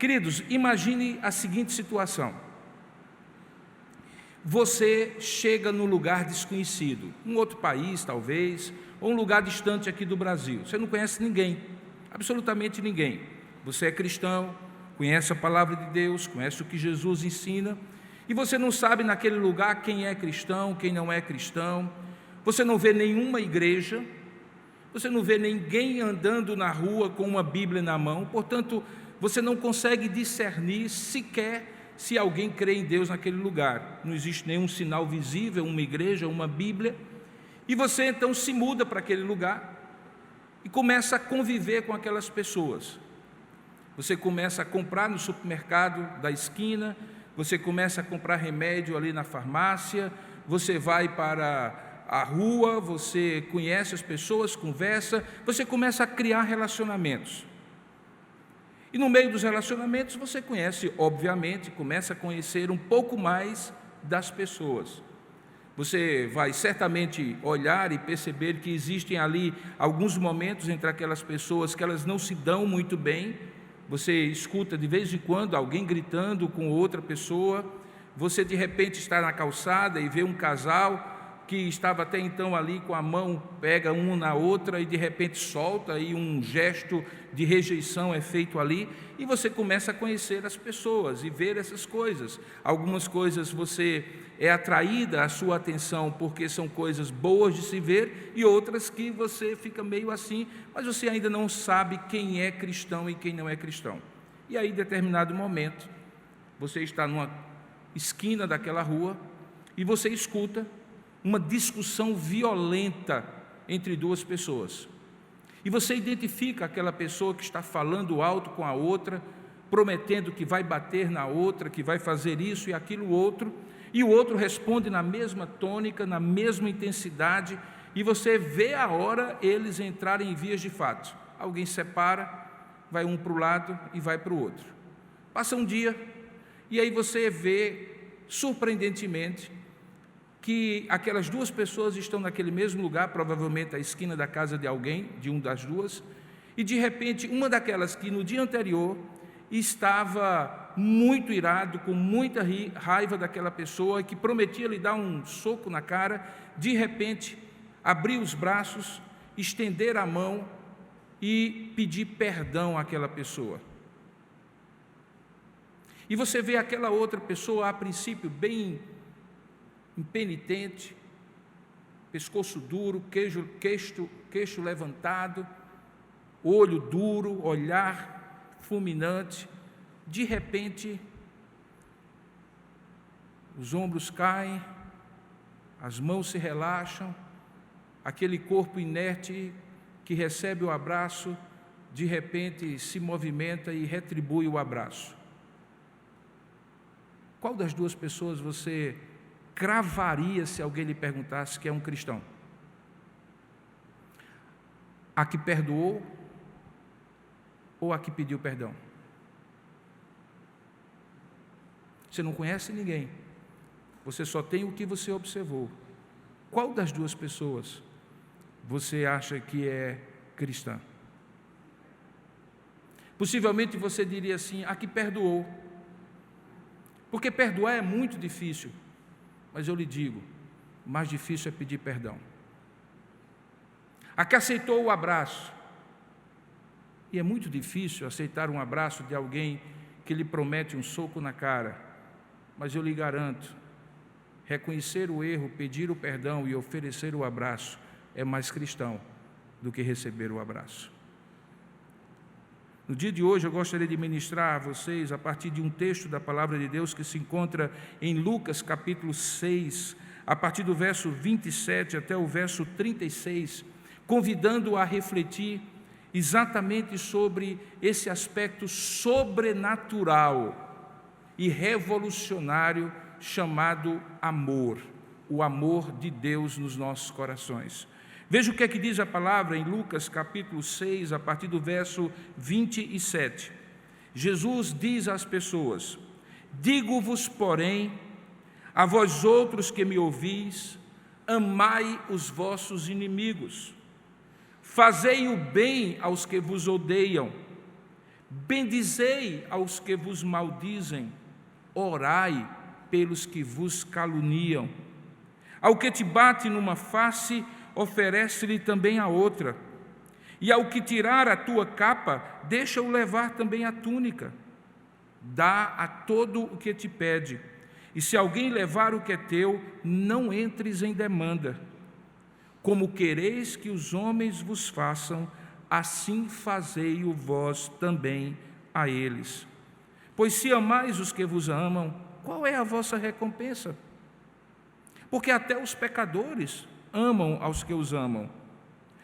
Queridos, imagine a seguinte situação: você chega num lugar desconhecido, um outro país talvez, ou um lugar distante aqui do Brasil. Você não conhece ninguém, absolutamente ninguém. Você é cristão, conhece a palavra de Deus, conhece o que Jesus ensina, e você não sabe naquele lugar quem é cristão, quem não é cristão. Você não vê nenhuma igreja, você não vê ninguém andando na rua com uma Bíblia na mão, portanto, você não consegue discernir sequer se alguém crê em Deus naquele lugar. Não existe nenhum sinal visível, uma igreja, uma Bíblia, e você então se muda para aquele lugar e começa a conviver com aquelas pessoas. Você começa a comprar no supermercado da esquina, você começa a comprar remédio ali na farmácia, você vai para a rua, você conhece as pessoas, conversa, você começa a criar relacionamentos. E no meio dos relacionamentos você conhece, obviamente, começa a conhecer um pouco mais das pessoas. Você vai certamente olhar e perceber que existem ali alguns momentos entre aquelas pessoas que elas não se dão muito bem. Você escuta de vez em quando alguém gritando com outra pessoa. Você de repente está na calçada e vê um casal que estava até então ali com a mão, pega um na outra e de repente solta, e um gesto de rejeição é feito ali, e você começa a conhecer as pessoas e ver essas coisas. Algumas coisas você é atraída à sua atenção porque são coisas boas de se ver, e outras que você fica meio assim, mas você ainda não sabe quem é cristão e quem não é cristão. E aí, em determinado momento, você está numa esquina daquela rua e você escuta uma discussão violenta entre duas pessoas. E você identifica aquela pessoa que está falando alto com a outra, prometendo que vai bater na outra, que vai fazer isso e aquilo outro, e o outro responde na mesma tônica, na mesma intensidade, e você vê a hora eles entrarem em vias de fato. Alguém separa, vai um para o lado e vai para o outro. Passa um dia, e aí você vê, surpreendentemente, que aquelas duas pessoas estão naquele mesmo lugar, provavelmente à esquina da casa de alguém, de uma das duas, e de repente uma daquelas que no dia anterior estava muito irado, com muita raiva daquela pessoa, que prometia lhe dar um soco na cara, de repente abrir os braços, estender a mão e pedir perdão àquela pessoa. E você vê aquela outra pessoa, a princípio, bem impenitente, pescoço duro, queixo levantado, olho duro, olhar fulminante. De repente, os ombros caem, as mãos se relaxam, aquele corpo inerte que recebe o abraço, de repente se movimenta e retribui o abraço. Qual das duas pessoas você cravaria se alguém lhe perguntasse que é um cristão? A que perdoou ou a que pediu perdão? Você não conhece ninguém, você só tem o que você observou. Qual das duas pessoas você acha que é cristã? Possivelmente você diria assim: a que perdoou, porque perdoar é muito difícil. Mas eu lhe digo, mais difícil é pedir perdão. A que aceitou o abraço, e é muito difícil aceitar um abraço de alguém que lhe promete um soco na cara, mas eu lhe garanto, reconhecer o erro, pedir o perdão e oferecer o abraço é mais cristão do que receber o abraço. No dia de hoje eu gostaria de ministrar a vocês a partir de um texto da palavra de Deus que se encontra em Lucas capítulo 6, a partir do verso 27 até o verso 36, convidando a refletir exatamente sobre esse aspecto sobrenatural e revolucionário chamado amor, o amor de Deus nos nossos corações. Veja o que é que diz a palavra em Lucas capítulo 6, a partir do verso 27. Jesus diz às pessoas: digo-vos, porém, a vós outros que me ouvis, amai os vossos inimigos, fazei o bem aos que vos odeiam, Bendizei aos que vos maldizem, orai pelos que vos caluniam. Ao que te bate numa face, oferece-lhe também a outra. E ao que tirar a tua capa, deixa-o levar também a túnica. Dá a todo o que te pede. E se alguém levar o que é teu, não entres em demanda. Como quereis que os homens vos façam, assim fazei-o vós também a eles. Pois se amais os que vos amam, qual é a vossa recompensa? Porque até os pecadores amam aos que os amam.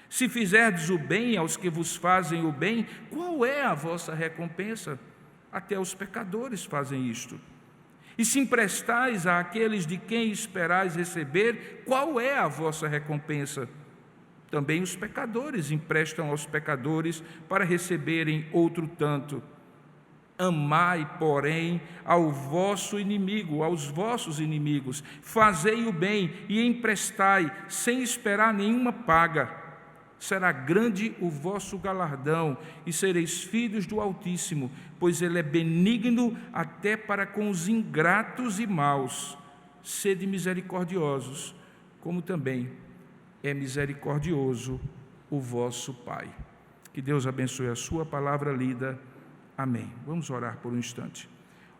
Se fizerdes o bem aos que vos fazem o bem, qual é a vossa recompensa? Até os pecadores fazem isto. E se emprestais àqueles de quem esperais receber, qual é a vossa recompensa? Também os pecadores emprestam aos pecadores para receberem outro tanto. Amai, porém, ao vosso inimigo, aos vossos inimigos, fazei o bem e emprestai, sem esperar nenhuma paga. Será grande o vosso galardão, e sereis filhos do Altíssimo, pois Ele é benigno até para com os ingratos e maus. Sede misericordiosos, como também é misericordioso o vosso Pai. Que Deus abençoe a sua palavra lida. Amém. Vamos orar por um instante.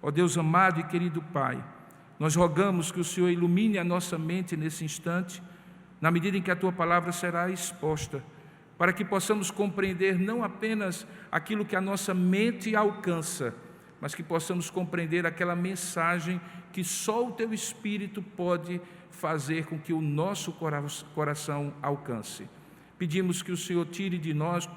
Ó Deus amado e querido Pai, nós rogamos que o Senhor ilumine a nossa mente nesse instante, na medida em que a Tua palavra será exposta, para que possamos compreender não apenas aquilo que a nossa mente alcança, mas que possamos compreender aquela mensagem que só o Teu Espírito pode fazer com que o nosso coração alcance. Pedimos que o Senhor tire de nós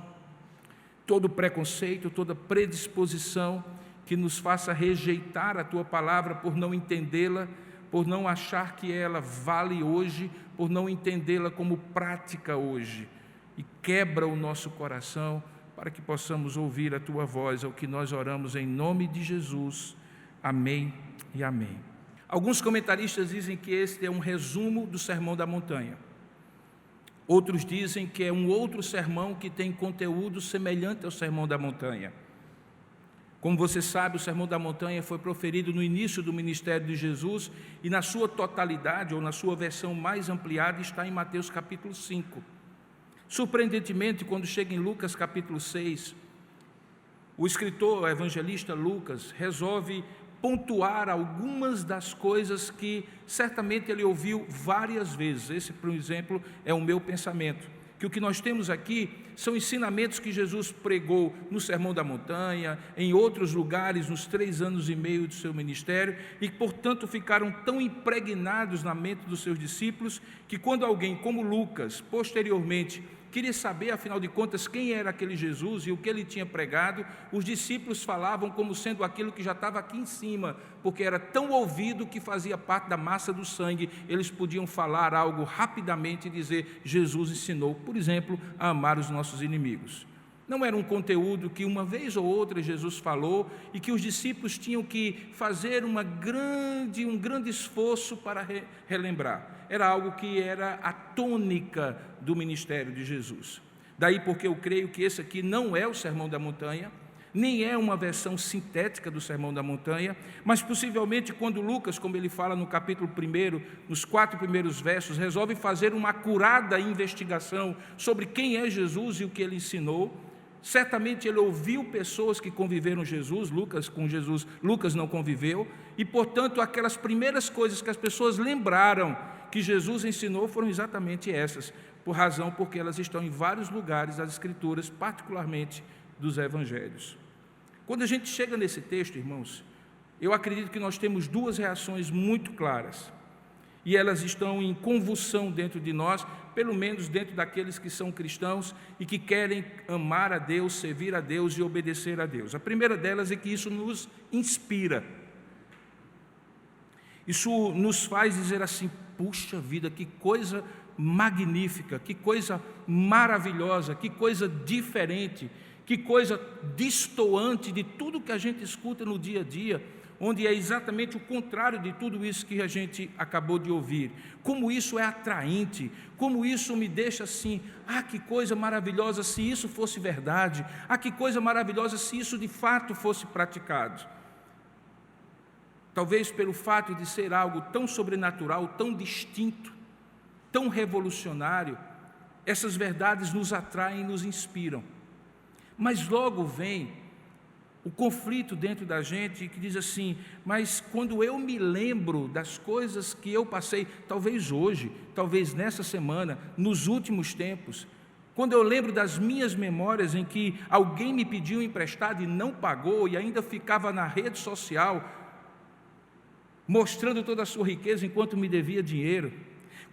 todo preconceito, toda predisposição que nos faça rejeitar a Tua palavra por não entendê-la, por não achar que ela vale hoje, por não entendê-la como prática hoje. E quebra o nosso coração para que possamos ouvir a Tua voz, ao que nós oramos em nome de Jesus. Amém e amém. Alguns comentaristas dizem que este é um resumo do Sermão da Montanha. Outros dizem que é um outro sermão que tem conteúdo semelhante ao Sermão da Montanha. Como você sabe, o Sermão da Montanha foi proferido no início do ministério de Jesus e na sua totalidade, ou na sua versão mais ampliada, está em Mateus capítulo 5. Surpreendentemente, quando chega em Lucas capítulo 6, o escritor, o evangelista Lucas, resolve pontuar algumas das coisas que certamente ele ouviu várias vezes. Esse, por exemplo, é o meu pensamento, que o que nós temos aqui são ensinamentos que Jesus pregou no Sermão da Montanha, em outros lugares, nos 3 anos e meio do seu ministério, e que, portanto, ficaram tão impregnados na mente dos seus discípulos, que quando alguém como Lucas, posteriormente, queria saber, afinal de contas, quem era aquele Jesus e o que ele tinha pregado, os discípulos falavam como sendo aquilo que já estava aqui em cima, porque era tão ouvido que fazia parte da massa do sangue, eles podiam falar algo rapidamente e dizer: Jesus ensinou, por exemplo, a amar os nossos inimigos. Não era um conteúdo que uma vez ou outra Jesus falou e que os discípulos tinham que fazer um grande esforço para relembrar. Era algo que era a tônica do ministério de Jesus. Daí porque eu creio que esse aqui não é o Sermão da Montanha, nem é uma versão sintética do Sermão da Montanha, mas possivelmente quando Lucas, como ele fala no capítulo 1, nos 4 primeiros versos, resolve fazer uma acurada investigação sobre quem é Jesus e o que ele ensinou. Certamente ele ouviu pessoas que conviveram com Jesus, Lucas não conviveu, e portanto aquelas primeiras coisas que as pessoas lembraram que Jesus ensinou foram exatamente essas, porque elas estão em vários lugares das Escrituras, particularmente dos Evangelhos. Quando a gente chega nesse texto, irmãos, eu acredito que nós temos 2 reações muito claras, e elas estão em convulsão dentro de nós, pelo menos dentro daqueles que são cristãos e que querem amar a Deus, servir a Deus e obedecer a Deus. A primeira delas é que isso nos inspira. Isso nos faz dizer assim: puxa vida, que coisa magnífica, que coisa maravilhosa, que coisa diferente, que coisa destoante de tudo que a gente escuta no dia a dia. onde é exatamente o contrário de tudo isso que a gente acabou de ouvir. Como isso é atraente, como isso me deixa assim, que coisa maravilhosa se isso fosse verdade, que coisa maravilhosa se isso de fato fosse praticado. Talvez pelo fato de ser algo tão sobrenatural, tão distinto, tão revolucionário, essas verdades nos atraem e nos inspiram. Mas logo vem o conflito dentro da gente que diz assim, mas quando eu me lembro das coisas que eu passei, talvez hoje, talvez nessa semana, nos últimos tempos, quando eu lembro das minhas memórias em que alguém me pediu emprestado e não pagou e ainda ficava na rede social, mostrando toda a sua riqueza enquanto me devia dinheiro,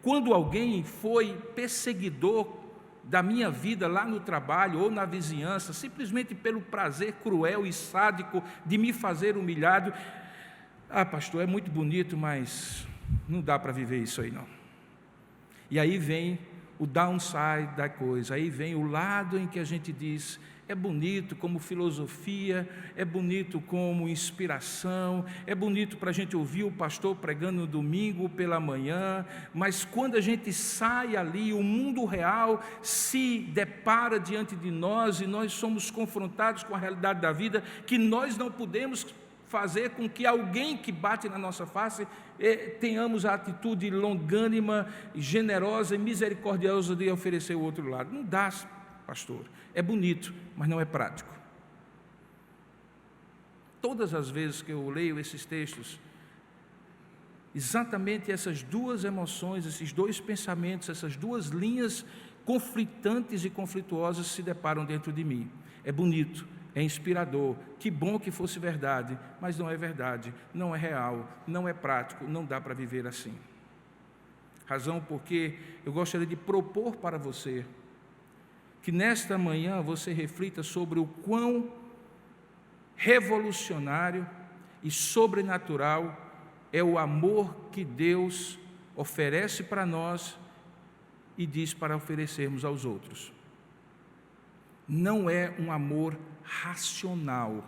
quando alguém foi perseguidor da minha vida lá no trabalho ou na vizinhança, simplesmente pelo prazer cruel e sádico de me fazer humilhado. Pastor, é muito bonito, mas não dá para viver isso aí não. E aí vem o downside da coisa, aí vem o lado em que a gente diz, é bonito como filosofia, é bonito como inspiração, é bonito para a gente ouvir o pastor pregando no domingo pela manhã, mas quando a gente sai ali, o mundo real se depara diante de nós e nós somos confrontados com a realidade da vida, que nós não podemos fazer com que alguém que bate na nossa face tenhamos a atitude longânima, generosa e misericordiosa de oferecer o outro lado. Não dá, pastor. É bonito, mas não é prático. Todas as vezes que eu leio esses textos, exatamente essas duas emoções, esses dois pensamentos, essas duas linhas conflitantes e conflituosas se deparam dentro de mim. É bonito, é inspirador, que bom que fosse verdade, mas não é verdade, não é real, não é prático, não dá para viver assim. Razão porque eu gostaria de propor para você que nesta manhã você reflita sobre o quão revolucionário e sobrenatural é o amor que Deus oferece para nós e diz para oferecermos aos outros. Não é um amor racional,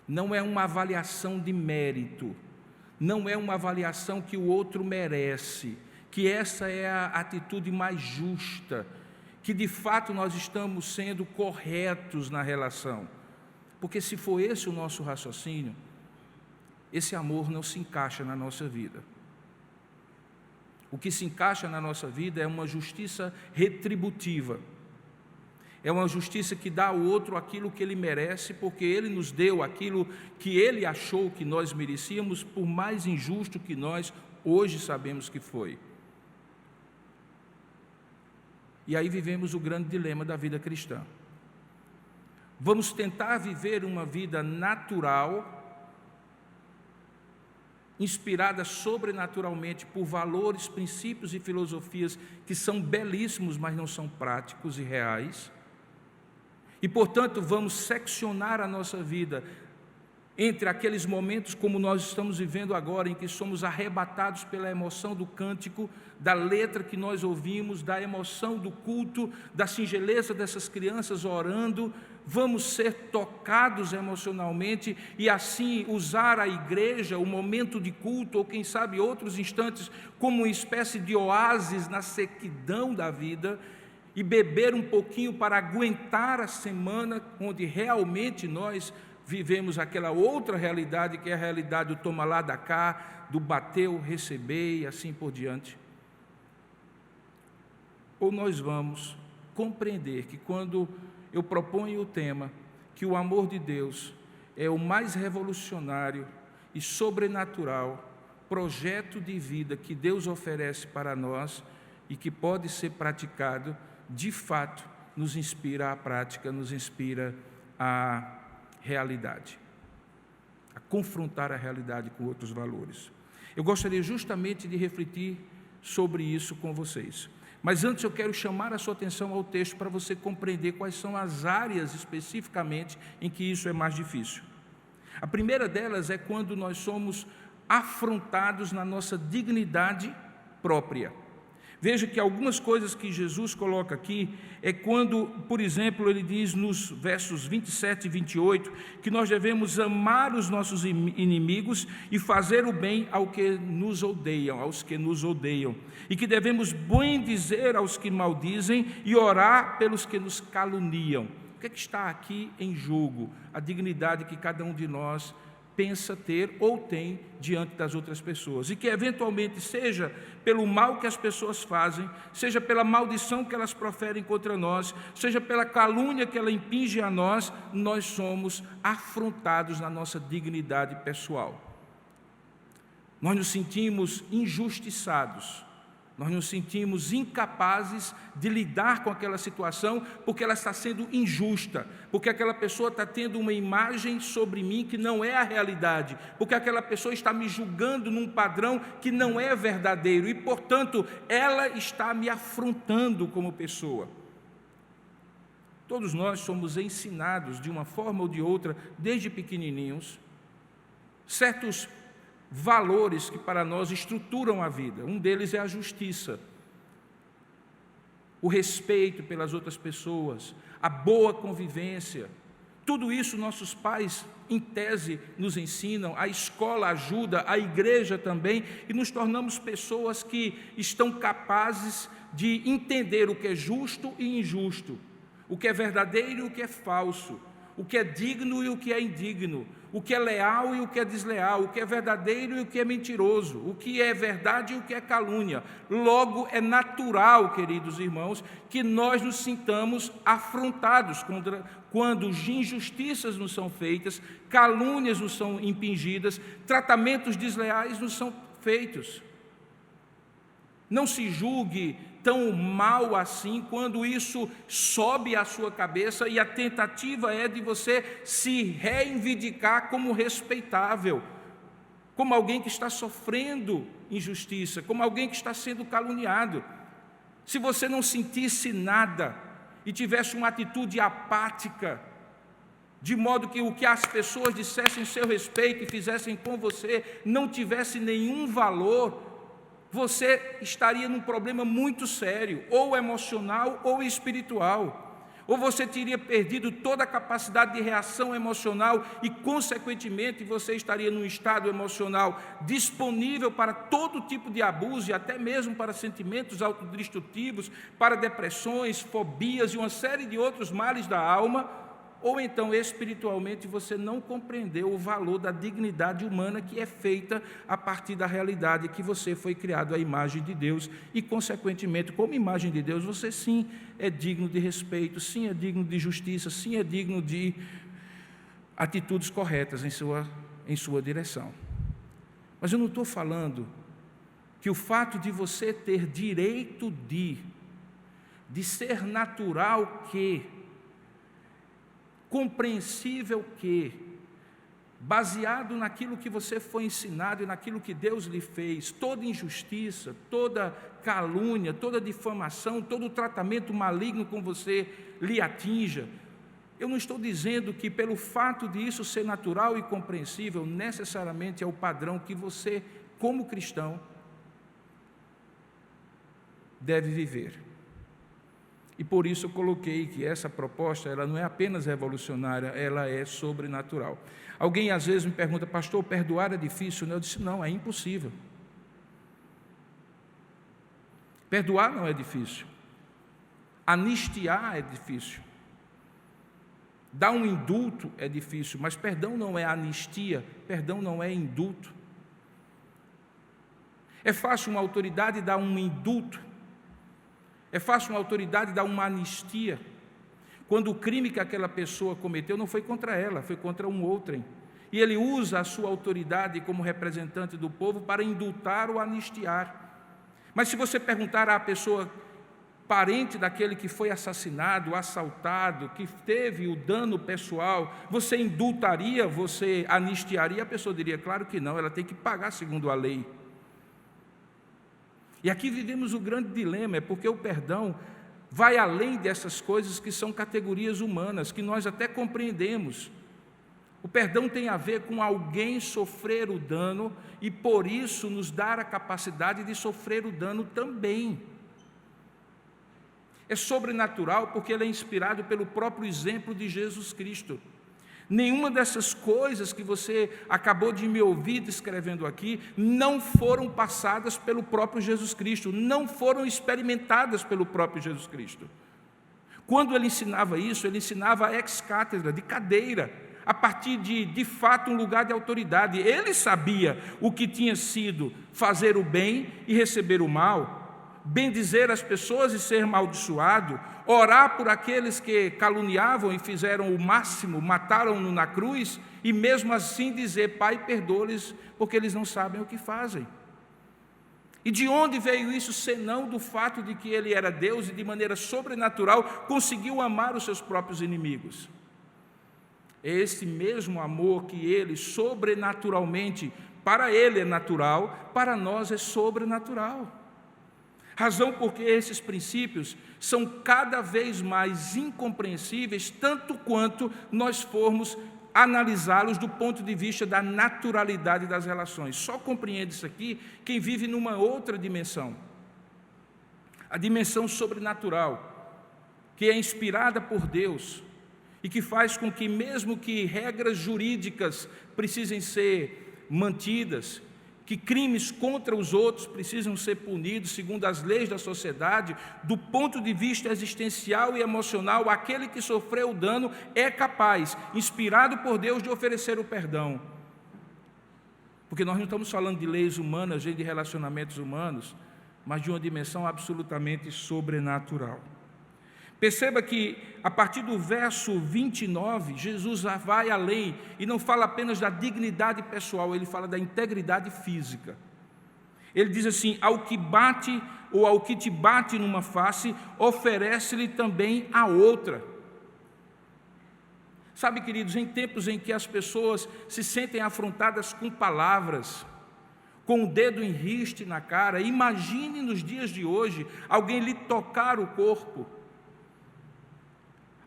não é uma avaliação de mérito, não é uma avaliação que o outro merece, que essa é a atitude mais justa, que de fato nós estamos sendo corretos na relação, porque se for esse o nosso raciocínio, esse amor não se encaixa na nossa vida. O que se encaixa na nossa vida é uma justiça retributiva, é uma justiça que dá ao outro aquilo que ele merece, porque ele nos deu aquilo que ele achou que nós merecíamos, por mais injusto que nós hoje sabemos que foi. E aí vivemos o grande dilema da vida cristã. Vamos tentar viver uma vida natural, inspirada sobrenaturalmente por valores, princípios e filosofias que são belíssimos, mas não são práticos e reais. E, portanto, vamos seccionar a nossa vida entre aqueles momentos como nós estamos vivendo agora, em que somos arrebatados pela emoção do cântico, da letra que nós ouvimos, da emoção do culto, da singeleza dessas crianças orando, vamos ser tocados emocionalmente e assim usar a igreja, o momento de culto, ou quem sabe outros instantes, como uma espécie de oásis na sequidão da vida, e beber um pouquinho para aguentar a semana onde realmente nós vivemos aquela outra realidade, que é a realidade do toma lá da cá, do bateu, receber e assim por diante. Ou nós vamos compreender que quando eu proponho o tema, que o amor de Deus é o mais revolucionário e sobrenatural projeto de vida que Deus oferece para nós e que pode ser praticado, de fato, nos inspira à prática, nos inspira à realidade, a confrontar a realidade com outros valores. Eu gostaria justamente de refletir sobre isso com vocês. Mas antes eu quero chamar a sua atenção ao texto para você compreender quais são as áreas especificamente em que isso é mais difícil. A primeira delas é quando nós somos afrontados na nossa dignidade própria. Veja que algumas coisas que Jesus coloca aqui é quando, por exemplo, ele diz nos versos 27 e 28 que nós devemos amar os nossos inimigos e fazer o bem aos que nos odeiam, e que devemos bendizer aos que maldizem e orar pelos que nos caluniam. O que é que está aqui em jogo? A dignidade que cada um de nós pensa ter ou tem diante das outras pessoas, e que eventualmente seja pelo mal que as pessoas fazem, seja pela maldição que elas proferem contra nós, seja pela calúnia que ela impinge a nós, nós somos afrontados na nossa dignidade pessoal. Nós nos sentimos injustiçados, nós nos sentimos incapazes de lidar com aquela situação, porque ela está sendo injusta, porque aquela pessoa está tendo uma imagem sobre mim que não é a realidade, porque aquela pessoa está me julgando num padrão que não é verdadeiro, e, portanto, ela está me afrontando como pessoa. Todos nós somos ensinados, de uma forma ou de outra, desde pequenininhos, certos valores que para nós estruturam a vida. Um deles é a justiça, o respeito pelas outras pessoas, a boa convivência. Tudo isso nossos pais, em tese, nos ensinam, a escola ajuda, a igreja também, e nos tornamos pessoas que estão capazes de entender o que é justo e injusto, o que é verdadeiro e o que é falso, o que é digno e o que é indigno, o que é leal e o que é desleal, o que é verdadeiro e o que é mentiroso, o que é verdade e o que é calúnia. Logo, é natural, queridos irmãos, que nós nos sintamos afrontados quando injustiças nos são feitas, calúnias nos são impingidas, tratamentos desleais nos são feitos. Não se julgue tão mal assim quando isso sobe à sua cabeça e a tentativa é de você se reivindicar como respeitável, como alguém que está sofrendo injustiça, como alguém que está sendo caluniado. Se você não sentisse nada e tivesse uma atitude apática, de modo que o que as pessoas dissessem a seu respeito e fizessem com você não tivesse nenhum valor, você estaria num problema muito sério, ou emocional ou espiritual. Ou você teria perdido toda a capacidade de reação emocional e, consequentemente, você estaria num estado emocional disponível para todo tipo de abuso e até mesmo para sentimentos autodestrutivos, para depressões, fobias e uma série de outros males da alma. Ou então, espiritualmente, você não compreendeu o valor da dignidade humana que é feita a partir da realidade que você foi criado à imagem de Deus e, consequentemente, como imagem de Deus, você sim é digno de respeito, sim é digno de justiça, sim é digno de atitudes corretas em sua direção. Mas eu não estou falando que o fato de você ter direito de ser natural que, compreensível que, baseado naquilo que você foi ensinado e naquilo que Deus lhe fez, toda injustiça, toda calúnia, toda difamação, todo tratamento maligno com você lhe atinja. Eu não estou dizendo que pelo fato de isso ser natural e compreensível, necessariamente é o padrão que você, como cristão, deve viver. E por isso eu coloquei que essa proposta, ela não é apenas revolucionária, ela é sobrenatural. Alguém às vezes me pergunta, pastor, perdoar é difícil? Eu disse, não, é impossível. Perdoar não é difícil. Anistiar é difícil. Dar um indulto é difícil, mas perdão não é anistia, perdão não é indulto. É fácil uma autoridade dar um indulto. É fácil uma autoridade dar uma anistia, quando o crime que aquela pessoa cometeu não foi contra ela, foi contra um outrem. E ele usa a sua autoridade como representante do povo para indultar ou anistiar. Mas se você perguntar à pessoa, parente daquele que foi assassinado, assaltado, que teve o dano pessoal, você indultaria, você anistiaria? A pessoa diria, claro que não, ela tem que pagar segundo a lei. E aqui vivemos o grande dilema, é porque o perdão vai além dessas coisas que são categorias humanas, que nós até compreendemos. O perdão tem a ver com alguém sofrer o dano e, por isso, nos dar a capacidade de sofrer o dano também. É sobrenatural porque ele é inspirado pelo próprio exemplo de Jesus Cristo. Nenhuma dessas coisas que você acabou de me ouvir descrevendo aqui não foram passadas pelo próprio Jesus Cristo, não foram experimentadas pelo próprio Jesus Cristo. Quando ele ensinava isso, ele ensinava ex cátedra, de cadeira, a partir de fato, um lugar de autoridade. Ele sabia o que tinha sido fazer o bem e receber o mal, bendizer as pessoas e ser amaldiçoado, orar por aqueles que caluniavam e fizeram o máximo, mataram-no na cruz, e mesmo assim dizer: Pai, perdoa-lhes, porque eles não sabem o que fazem. E de onde veio isso, senão do fato de que ele era Deus e de maneira sobrenatural conseguiu amar os seus próprios inimigos? É esse mesmo amor que ele sobrenaturalmente, para ele é natural, para nós é sobrenatural. Razão porque esses princípios são cada vez mais incompreensíveis, tanto quanto nós formos analisá-los do ponto de vista da naturalidade das relações. Só compreende isso aqui quem vive numa outra dimensão, a dimensão sobrenatural, que é inspirada por Deus e que faz com que, mesmo que regras jurídicas precisem ser mantidas, que crimes contra os outros precisam ser punidos segundo as leis da sociedade, do ponto de vista existencial e emocional, aquele que sofreu o dano é capaz, inspirado por Deus, de oferecer o perdão. Porque nós não estamos falando de leis humanas, de relacionamentos humanos, mas de uma dimensão absolutamente sobrenatural. Perceba que, a partir do verso 29, Jesus vai além e não fala apenas da dignidade pessoal, ele fala da integridade física. Ele diz assim: ao que bate ou ao que te bate numa face, oferece-lhe também a outra. Sabe, queridos, em tempos em que as pessoas se sentem afrontadas com palavras, com o dedo em riste na cara, imagine nos dias de hoje alguém lhe tocar o corpo,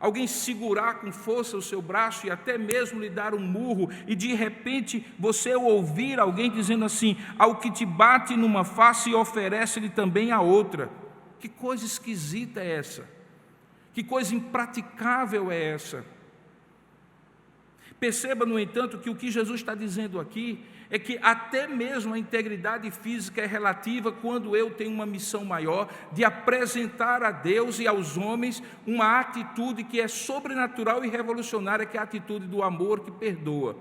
alguém segurar com força o seu braço e até mesmo lhe dar um murro, e de repente você ouvir alguém dizendo assim: ao que te bate numa face, oferece-lhe também a outra. Que coisa esquisita é essa? Que coisa impraticável é essa? Perceba, no entanto, que o que Jesus está dizendo aqui é que até mesmo a integridade física é relativa quando eu tenho uma missão maior de apresentar a Deus e aos homens uma atitude que é sobrenatural e revolucionária, que é a atitude do amor que perdoa.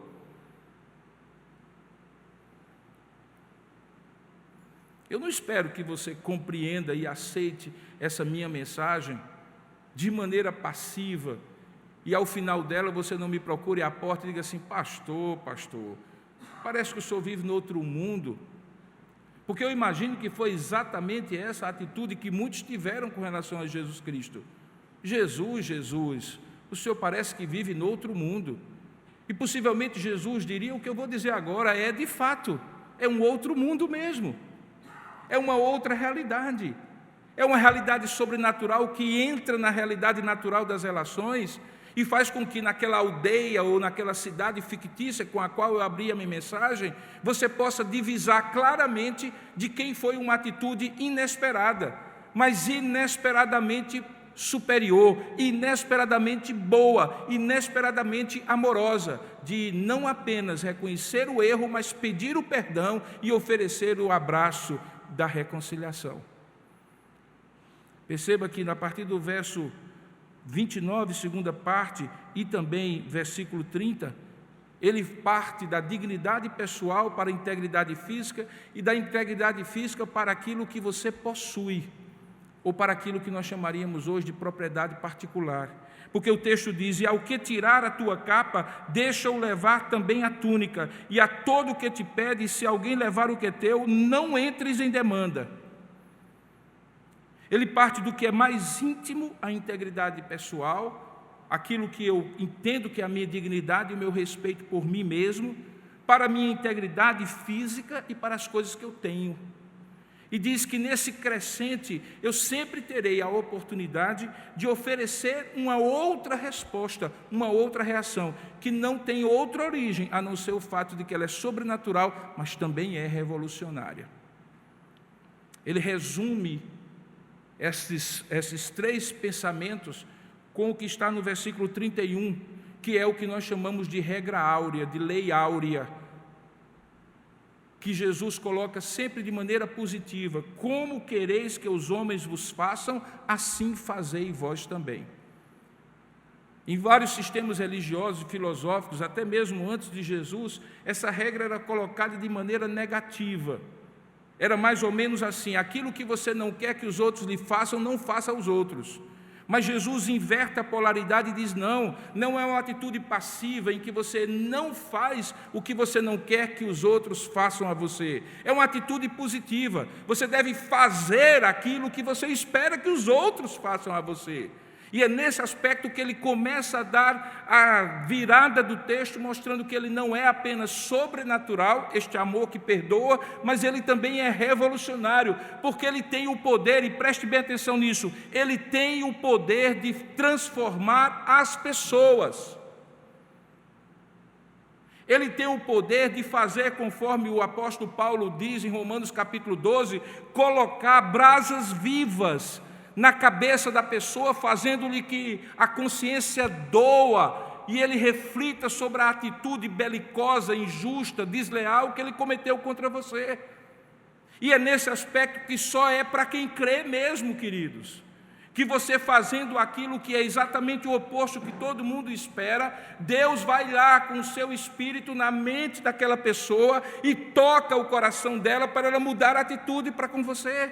Eu não espero que você compreenda e aceite essa minha mensagem de maneira passiva, e ao final dela você não me procure à porta e diga assim: pastor, parece que o senhor vive no outro mundo. Porque eu imagino que foi exatamente essa atitude que muitos tiveram com relação a Jesus Cristo. Jesus, o senhor parece que vive no outro mundo. E possivelmente Jesus diria: o que eu vou dizer agora é de fato, é um outro mundo mesmo, é uma outra realidade, é uma realidade sobrenatural que entra na realidade natural das relações e faz com que naquela aldeia ou naquela cidade fictícia com a qual eu abri a minha mensagem, você possa divisar claramente de quem foi uma atitude inesperada, mas inesperadamente superior, inesperadamente boa, inesperadamente amorosa, de não apenas reconhecer o erro, mas pedir o perdão e oferecer o abraço da reconciliação. Perceba que a partir do verso 29, segunda parte, e também versículo 30, ele parte da dignidade pessoal para a integridade física, e da integridade física para aquilo que você possui, ou para aquilo que nós chamaríamos hoje de propriedade particular. Porque o texto diz: e ao que tirar a tua capa, deixa-o levar também a túnica, e a todo o que te pede, se alguém levar o que é teu, não entres em demanda. Ele parte do que é mais íntimo, a integridade pessoal, aquilo que eu entendo que é a minha dignidade e o meu respeito por mim mesmo, para a minha integridade física e para as coisas que eu tenho. E diz que nesse crescente eu sempre terei a oportunidade de oferecer uma outra resposta, uma outra reação, que não tem outra origem a não ser o fato de que ela é sobrenatural, mas também é revolucionária. Ele resume esses três pensamentos com o que está no versículo 31, que é o que nós chamamos de regra áurea, de lei áurea, que Jesus coloca sempre de maneira positiva: como quereis que os homens vos façam, assim fazei vós também. Em vários sistemas religiosos e filosóficos, até mesmo antes de Jesus, essa regra era colocada de maneira negativa. Era mais ou menos assim: aquilo que você não quer que os outros lhe façam, não faça aos outros. Mas Jesus inverte a polaridade e diz: não é uma atitude passiva em que você não faz o que você não quer que os outros façam a você. É uma atitude positiva. Você deve fazer aquilo que você espera que os outros façam a você. E é nesse aspecto que ele começa a dar a virada do texto, mostrando que ele não é apenas sobrenatural, este amor que perdoa, mas ele também é revolucionário, porque ele tem o poder, e preste bem atenção nisso, ele tem o poder de transformar as pessoas. Ele tem o poder de fazer, conforme o apóstolo Paulo diz em Romanos capítulo 12, colocar brasas vivas na cabeça da pessoa, fazendo-lhe que a consciência doa e ele reflita sobre a atitude belicosa, injusta, desleal que ele cometeu contra você. E é nesse aspecto que só é para quem crê mesmo, queridos, que você fazendo aquilo que é exatamente o oposto que todo mundo espera, Deus vai lá com o seu espírito na mente daquela pessoa e toca o coração dela para ela mudar a atitude para com você.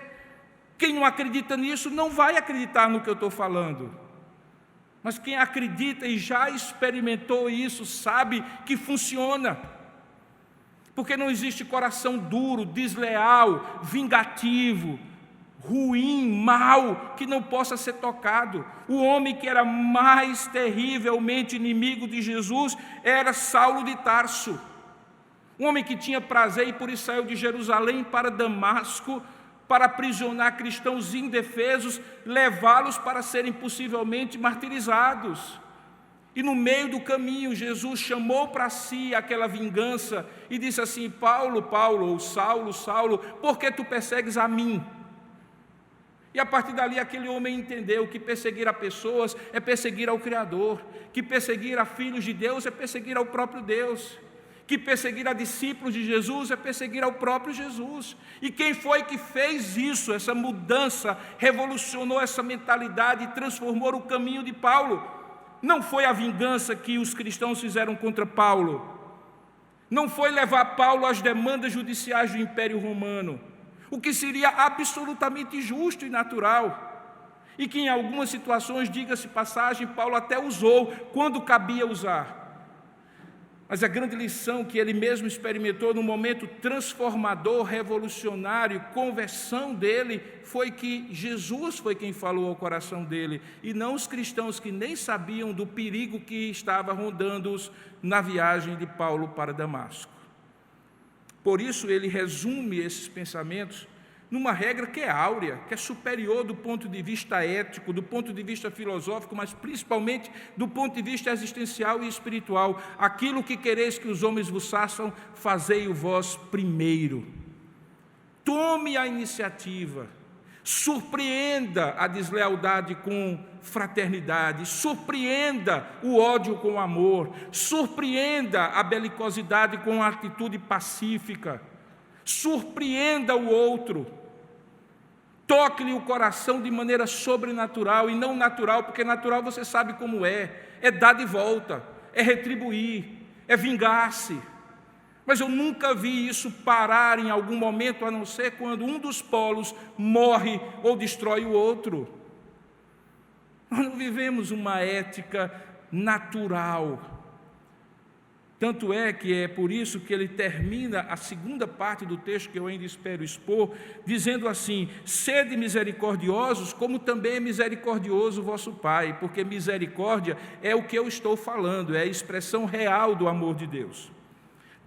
Quem não acredita nisso não vai acreditar no que eu estou falando. Mas quem acredita e já experimentou isso sabe que funciona. Porque não existe coração duro, desleal, vingativo, ruim, mau, que não possa ser tocado. O homem que era mais terrivelmente inimigo de Jesus era Saulo de Tarso. Um homem que tinha prazer e por isso saiu de Jerusalém para Damasco, para aprisionar cristãos indefesos, levá-los para serem possivelmente martirizados. E no meio do caminho, Jesus chamou para si aquela vingança e disse assim: Paulo, Paulo, ou Saulo, Saulo, por que tu persegues a mim? E a partir dali aquele homem entendeu que perseguir a pessoas é perseguir ao Criador, que perseguir a filhos de Deus é perseguir ao próprio Deus, que perseguir a discípulos de Jesus é perseguir ao próprio Jesus. E quem foi que fez isso? Essa mudança revolucionou essa mentalidade e transformou o caminho de Paulo. Não foi a vingança que os cristãos fizeram contra Paulo, não foi levar Paulo às demandas judiciais do Império Romano, o que seria absolutamente justo e natural, e que em algumas situações, diga-se passagem, Paulo até usou quando cabia usar. Mas a grande lição que ele mesmo experimentou no momento transformador, revolucionário, conversão dele, foi que Jesus foi quem falou ao coração dele, e não os cristãos que nem sabiam do perigo que estava rondando-os na viagem de Paulo para Damasco. Por isso ele resume esses pensamentos numa regra que é áurea, que é superior do ponto de vista ético, do ponto de vista filosófico, mas principalmente do ponto de vista existencial e espiritual. Aquilo que quereis que os homens vos façam, fazei-o vós primeiro. Tome a iniciativa, surpreenda a deslealdade com fraternidade, surpreenda o ódio com amor, surpreenda a belicosidade com a atitude pacífica, surpreenda o outro, toque-lhe o coração de maneira sobrenatural e não natural, porque natural você sabe como é dar de volta, é retribuir, é vingar-se. Mas eu nunca vi isso parar em algum momento, a não ser quando um dos polos morre ou destrói o outro. Nós não vivemos uma ética natural. Tanto é que é por isso que ele termina a segunda parte do texto, que eu ainda espero expor, dizendo assim: sede misericordiosos, como também é misericordioso o vosso Pai, porque misericórdia é o que eu estou falando, é a expressão real do amor de Deus.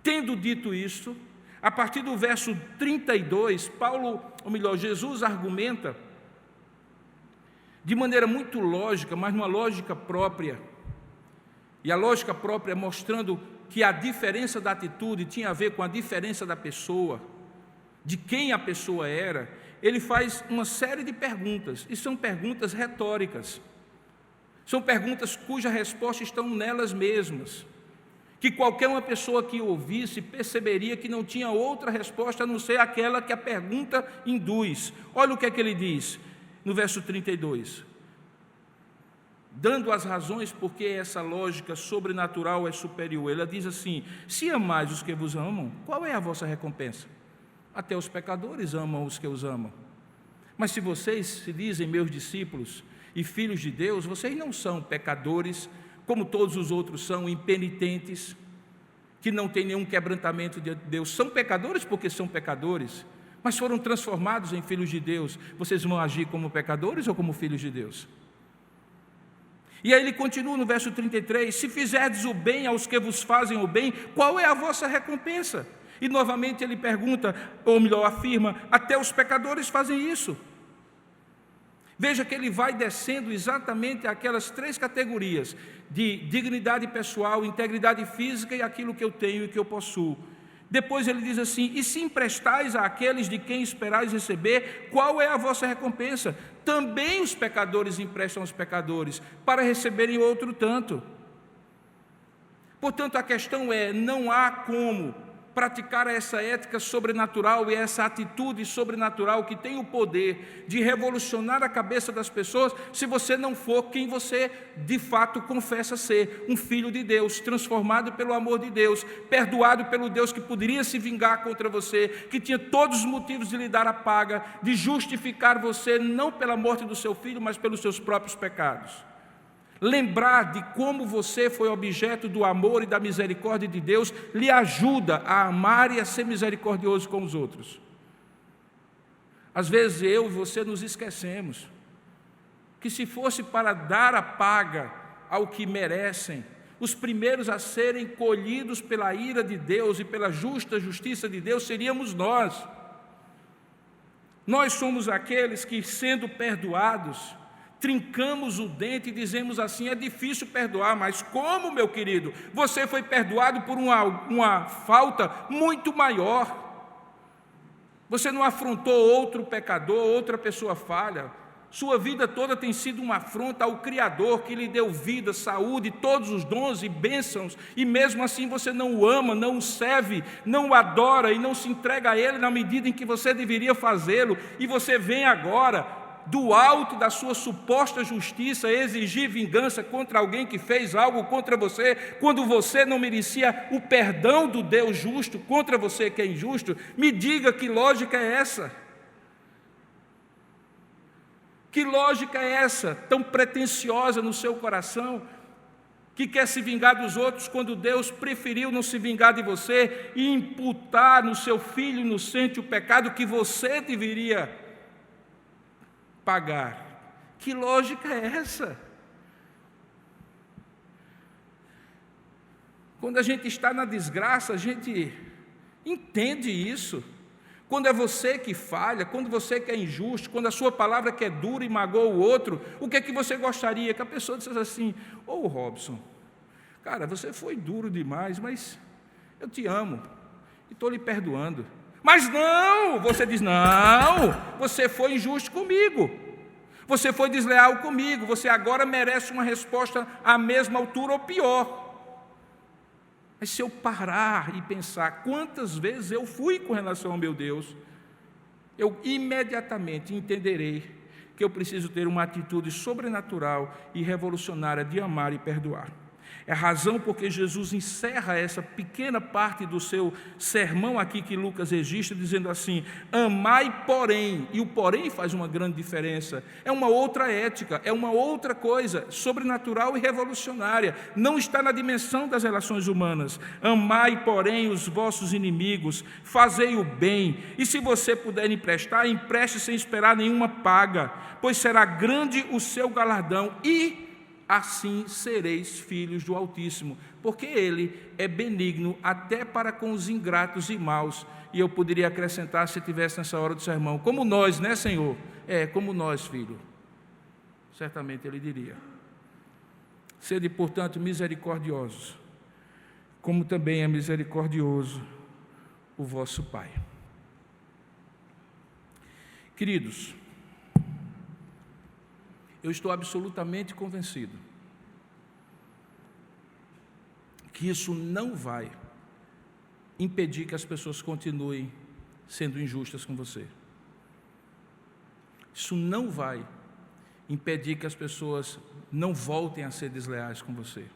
Tendo dito isso, a partir do verso 32, Jesus argumenta de maneira muito lógica, mas numa lógica própria, e a lógica própria mostrando que a diferença da atitude tinha a ver com a diferença da pessoa. de quem a pessoa era, ele faz uma série de perguntas, e são perguntas retóricas. São perguntas cuja resposta estão nelas mesmas, que qualquer uma pessoa que ouvisse perceberia que não tinha outra resposta a não ser aquela que a pergunta induz. Olha o que é que ele diz no verso 32. Dando as razões por que essa lógica sobrenatural é superior. Ela diz assim: se amais os que vos amam, qual é a vossa recompensa? Até os pecadores amam os que os amam. Mas se vocês se dizem meus discípulos e filhos de Deus, vocês não são pecadores, como todos os outros são, impenitentes, que não têm nenhum quebrantamento de Deus. São pecadores porque são pecadores, mas foram transformados em filhos de Deus. Vocês vão agir como pecadores ou como filhos de Deus? E aí ele continua no verso 33, se fizerdes o bem aos que vos fazem o bem, qual é a vossa recompensa? E novamente ele pergunta, ou melhor, afirma, até os pecadores fazem isso. Veja que ele vai descendo exatamente aquelas três categorias, de dignidade pessoal, integridade física e aquilo que eu tenho e que eu possuo. Depois ele diz assim, e se emprestais àqueles de quem esperais receber, qual é a vossa recompensa? Também os pecadores emprestam aos pecadores, para receberem outro tanto. Portanto, a questão é, não há como praticar essa ética sobrenatural e essa atitude sobrenatural que tem o poder de revolucionar a cabeça das pessoas, se você não for quem você de fato confessa ser, um filho de Deus, transformado pelo amor de Deus, perdoado pelo Deus que poderia se vingar contra você, que tinha todos os motivos de lhe dar a paga, de justificar você não pela morte do seu filho, mas pelos seus próprios pecados. Lembrar de como você foi objeto do amor e da misericórdia de Deus lhe ajuda a amar e a ser misericordioso com os outros. Às vezes eu e você nos esquecemos que se fosse para dar a paga ao que merecem, os primeiros a serem colhidos pela ira de Deus e pela justa justiça de Deus seríamos nós. Nós somos aqueles que, sendo perdoados, trincamos o dente e dizemos assim, é difícil perdoar, mas como, meu querido, você foi perdoado por uma falta muito maior. Você não afrontou outro pecador, outra pessoa falha. Sua vida toda tem sido uma afronta ao Criador que lhe deu vida, saúde, todos os dons e bênçãos, e mesmo assim você não o ama, não o serve, não o adora e não se entrega a Ele na medida em que você deveria fazê-lo, e você vem agora do alto da sua suposta justiça, exigir vingança contra alguém que fez algo contra você, quando você não merecia o perdão do Deus justo contra você que é injusto. Me diga que lógica é essa? Que lógica é essa, tão pretensiosa no seu coração, que quer se vingar dos outros, quando Deus preferiu não se vingar de você e imputar no seu filho inocente o pecado que você deveria pagar? Que lógica é essa? Quando a gente está na desgraça, a gente entende isso. Quando é você que falha, quando você que é injusto, quando a sua palavra que é dura e magoa o outro, o que é que você gostaria? Que a pessoa dissesse assim, ô Robson, cara, você foi duro demais, mas eu te amo e estou lhe perdoando. Mas não, você diz, não, você foi injusto comigo, você foi desleal comigo, você agora merece uma resposta à mesma altura ou pior. Mas se eu parar e pensar quantas vezes eu fui com relação ao meu Deus, eu imediatamente entenderei que eu preciso ter uma atitude sobrenatural e revolucionária de amar e perdoar. É a razão porque Jesus encerra essa pequena parte do seu sermão aqui que Lucas registra, dizendo assim, amai porém, e o porém faz uma grande diferença, é uma outra ética, é uma outra coisa, sobrenatural e revolucionária, não está na dimensão das relações humanas. Amai porém os vossos inimigos, fazei o bem, e se você puder emprestar, empreste sem esperar nenhuma paga, pois será grande o seu galardão, e assim sereis filhos do Altíssimo, porque Ele é benigno até para com os ingratos e maus. E eu poderia acrescentar, se tivesse nessa hora do sermão, como nós, né, Senhor? Como nós, filho. Certamente Ele diria. Sede, portanto, misericordiosos, como também é misericordioso o vosso Pai. Queridos, eu estou absolutamente convencido que isso não vai impedir que as pessoas continuem sendo injustas com você. Isso não vai impedir que as pessoas não voltem a ser desleais com você.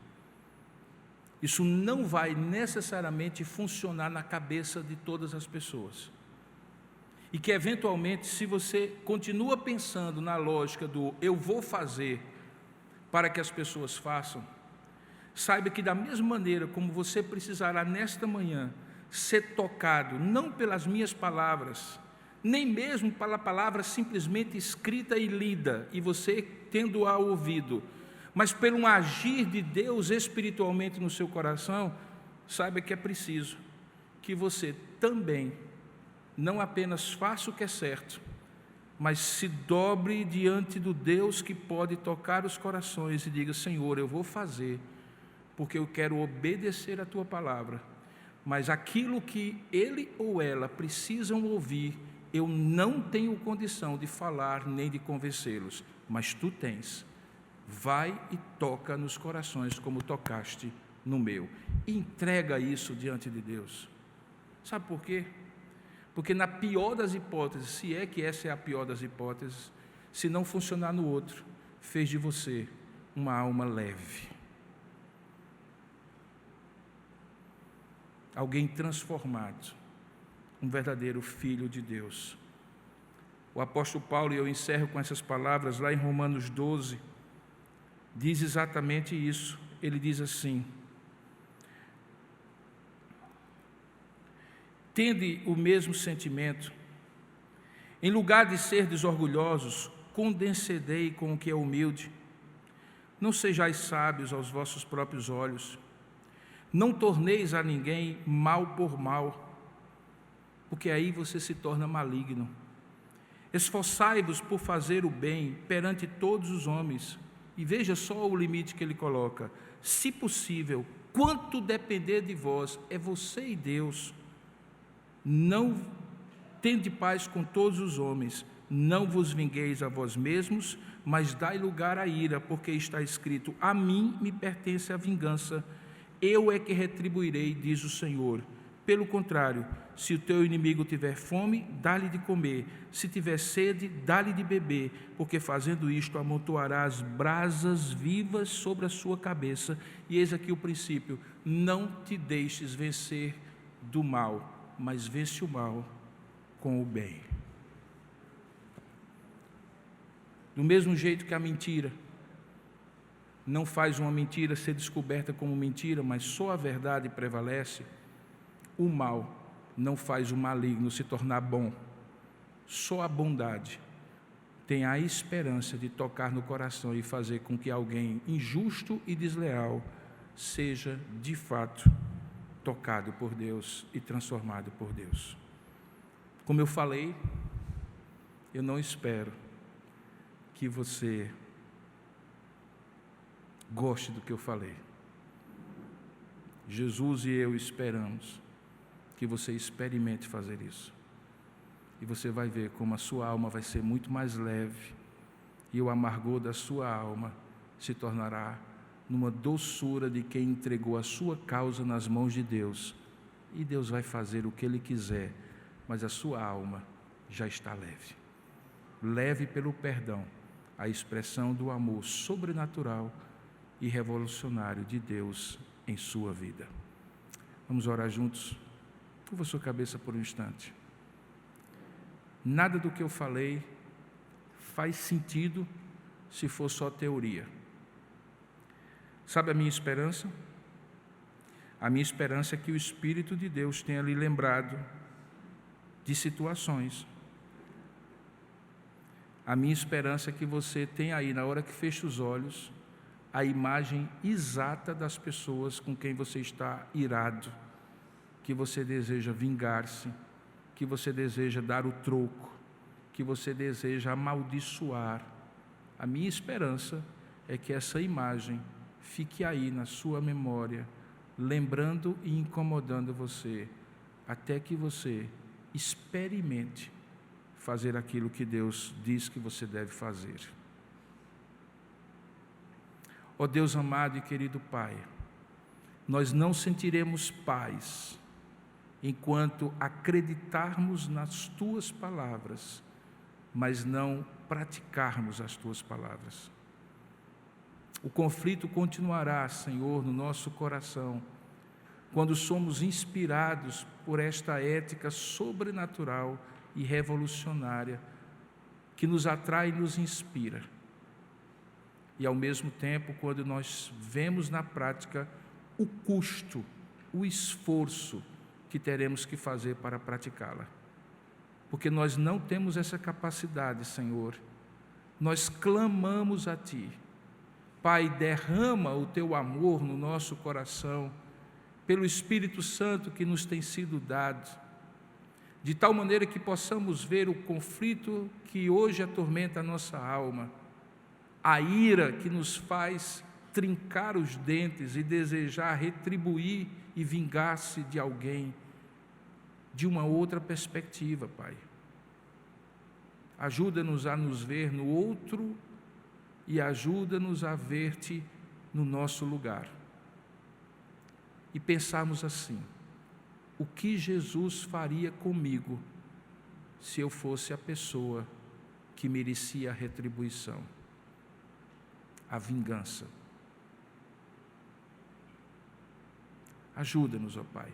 Isso não vai necessariamente funcionar na cabeça de todas as pessoas. E que, eventualmente, se você continua pensando na lógica do eu vou fazer para que as pessoas façam, saiba que, da mesma maneira como você precisará, nesta manhã, ser tocado, não pelas minhas palavras, nem mesmo pela palavra simplesmente escrita e lida, e você tendo-a ouvido, mas pelo um agir de Deus espiritualmente no seu coração, saiba que é preciso que você também não apenas faça o que é certo, mas se dobre diante do Deus que pode tocar os corações e diga: Senhor, eu vou fazer, porque eu quero obedecer a Tua palavra, mas aquilo que ele ou ela precisam ouvir, eu não tenho condição de falar nem de convencê-los, mas Tu tens. Vai e toca nos corações como tocaste no meu. Entrega isso diante de Deus. Sabe por quê? Porque na pior das hipóteses, se é que essa é a pior das hipóteses, se não funcionar no outro, fez de você uma alma leve. Alguém transformado, um verdadeiro filho de Deus. O apóstolo Paulo, e eu encerro com essas palavras, lá em Romanos 12, diz exatamente isso. Ele diz assim: tende o mesmo sentimento, em lugar de serdes orgulhosos, condescendei com o que é humilde, não sejais sábios aos vossos próprios olhos, não torneis a ninguém mal por mal, porque aí você se torna maligno. Esforçai-vos por fazer o bem perante todos os homens, e veja só o limite que ele coloca: se possível, quanto depender de vós, é você e Deus. Não tende paz com todos os homens, não vos vingueis a vós mesmos, mas dai lugar à ira, porque está escrito: a mim me pertence a vingança, eu é que retribuirei, diz o Senhor. Pelo contrário, se o teu inimigo tiver fome, dá-lhe de comer, se tiver sede, dá-lhe de beber, porque fazendo isto amontoarás brasas vivas sobre a sua cabeça. E eis aqui o princípio: não te deixes vencer do mal, mas vence o mal com o bem. Do mesmo jeito que a mentira não faz uma mentira ser descoberta como mentira, mas só a verdade prevalece, o mal não faz o maligno se tornar bom. Só a bondade tem a esperança de tocar no coração e fazer com que alguém injusto e desleal seja, de fato, tocado por Deus e transformado por Deus. Como eu falei, eu não espero que você goste do que eu falei. Jesus e eu esperamos que você experimente fazer isso. E você vai ver como a sua alma vai ser muito mais leve e o amargor da sua alma se tornará numa doçura de quem entregou a sua causa nas mãos de Deus. E Deus vai fazer o que Ele quiser, mas a sua alma já está leve. Leve pelo perdão, a expressão do amor sobrenatural e revolucionário de Deus em sua vida. Vamos orar juntos? Curva sua cabeça por um instante. Nada do que eu falei faz sentido se for só teoria. Sabe a minha esperança? A minha esperança é que o Espírito de Deus tenha lhe lembrado de situações. A minha esperança é que você tenha aí, na hora que fecha os olhos, a imagem exata das pessoas com quem você está irado, que você deseja vingar-se, que você deseja dar o troco, que você deseja amaldiçoar. A minha esperança é que essa imagem fique aí na sua memória, lembrando e incomodando você, até que você experimente fazer aquilo que Deus diz que você deve fazer. Ó Deus amado e querido Pai, nós não sentiremos paz enquanto acreditarmos nas Tuas palavras, mas não praticarmos as Tuas palavras. O conflito continuará, Senhor, no nosso coração, quando somos inspirados por esta ética sobrenatural e revolucionária que nos atrai e nos inspira. E ao mesmo tempo, quando nós vemos na prática o custo, o esforço que teremos que fazer para praticá-la. Porque nós não temos essa capacidade, Senhor. Nós clamamos a Ti. Pai, derrama o Teu amor no nosso coração, pelo Espírito Santo que nos tem sido dado, de tal maneira que possamos ver o conflito que hoje atormenta a nossa alma, a ira que nos faz trincar os dentes e desejar retribuir e vingar-se de alguém, de uma outra perspectiva, Pai. Ajuda-nos a nos ver no outro e ajuda-nos a ver-Te no nosso lugar. E pensarmos assim: o que Jesus faria comigo se eu fosse a pessoa que merecia a retribuição, a vingança? Ajuda-nos, ó Pai.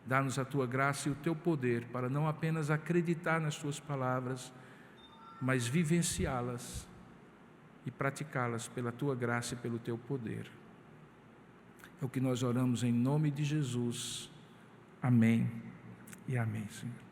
Dá-nos a Tua graça e o Teu poder para não apenas acreditar nas Tuas palavras, mas vivenciá-las e praticá-las pela Tua graça e pelo Teu poder. É o que nós oramos em nome de Jesus. Amém e amém, Senhor.